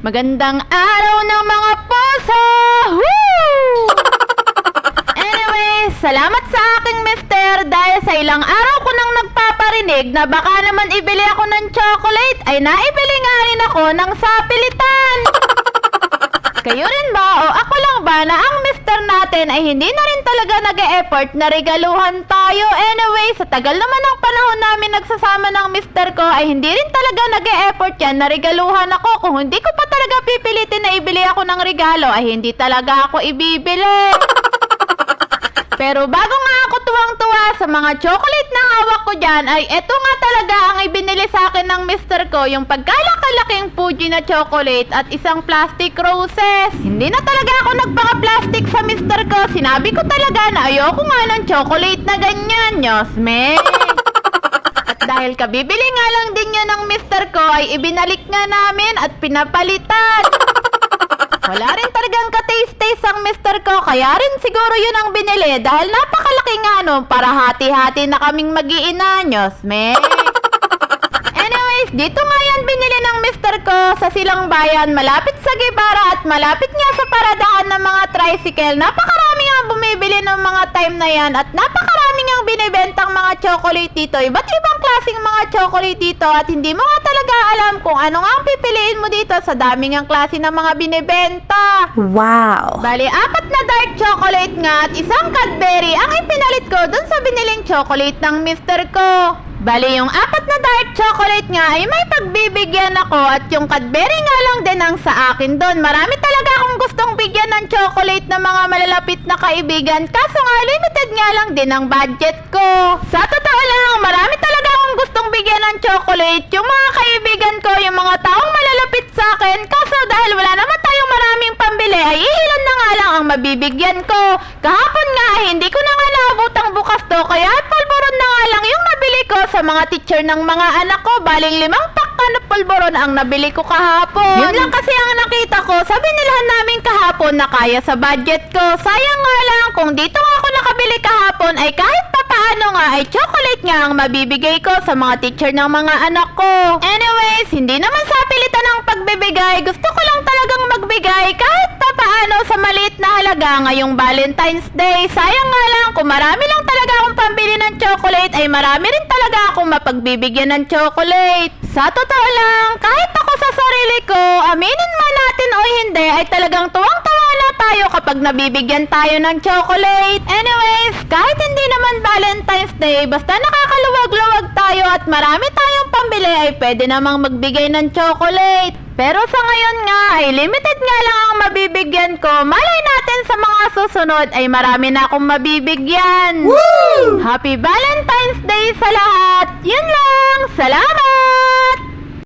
Magandang araw ng mga puso! Woo! Anyway, salamat sa aking mister dahil sa ilang araw ko nang nagpaparinig na baka naman ibili ako ng chocolate ay naibili nga rin ako ng sapilitan. Kayo rin ba o ako lang ba na ang mister natin ay hindi na rin talaga nag-e-effort na regaluhan tayo? Anyway, sa tagal naman ng panahon namin nagsasama ng mister ko ay hindi rin talaga nag-e-effort yan na regaluhan ako. Kung hindi ko pa talaga pipilitin na ibili ako ng regalo ay hindi talaga ako ibibili. Pero bago nga ako tuwang-tuwa sa mga chocolate na hawak ko dyan, ay eto nga talaga ang ibinili sa akin ng mister ko, yung pagkalaki-laking Fuji na chocolate at isang plastic roses. Hindi na talaga ako nagpaka-plastic sa mister ko. Sinabi ko talaga na ayoko nga ng chocolate na ganyan, Yosme. At dahil kabibili nga lang din yun ng mister ko, ay ibinalik nga namin at pinapalitan. Wala rin talagang ka-taste-taste ang mister ko, kaya rin siguro yun ang binili dahil napakalaki nga para hati-hati na kaming mag-iina, Yosme. Anyways, dito nga yan binili ng mister ko sa Silang Bayan, malapit sa Guevara at malapit nga sa paradahan ng mga tricycle. Napakarami nga bumibili ng mga time na yan at napakarami nga binibentang mga chocolate dito. Iba't ibang klaseng mga chocolate dito at hindi mo nga talaga alam kung ano nga ang pipiliin mo dito sa dami ng klase ng mga binibenta. Wow! Bali, 4 na dark chocolate nga at isang Cadbury ang ipinalit ko dun sa biniling chocolate ng mister ko. Bali, yung 4 na dark chocolate nga ay may pagbibigyan ako at yung Cadbury nga lang din ang sa akin doon. Marami talaga akong gustong bigyan ng chocolate na mga malalapit na kaibigan, kaso nga limited nga lang din ang budget ko. Sa totoo lang, marami talaga akong gustong bigyan ng chocolate, yung mga kaibigan ko, yung mga taong malalapit sa akin, kaso dahil wala naman tayong maraming pambili ay ilan na nga lang ang mabibigyan ko. Kahapon nga ay hindi ko na nga naabutang bukas to, kaya pulburon na nga lang yung nabili ko sa mga teacher ng mga anak ko. Baling 5 pack na pulburon ang nabili ko kahapon. Yun lang kasi ang nakita ko sa binilhan namin kahapon na kaya sa budget ko. Sayang nga lang kung dito nga ako nakabili kahapon ay kahit papaano nga ay chocolate nga ang mabibigay ko sa mga teacher ng mga anak ko. Anyways, hindi naman sa pilitan ng pagbibigay. Gusto ko lang talagang magbigay kahit papaano sa maliit na halaga ngayong Valentine's Day. Sayang nga lang kung marami lang talaga akong pambili ng chocolate ay marami rin talaga akong mapagbibigyan ng chocolate. Sa totoo lang, kahit ako sa sarili ko, aminin man natin o hindi, ay talagang tuwang-tawa na tayo kapag nabibigyan tayo ng chocolate. Anyways, kahit hindi naman Valentine's Day, basta nakakaluwag-luwag tayo at marami tayong pambili ay pwede namang magbigay ng chocolate. Pero sa ngayon nga ay limited nga lang ang mabibigyan ko. Malay natin sa mga susunod ay marami na akong mabibigyan. Woo! Happy Valentine's Day sa lahat! Yun lang! Salamat!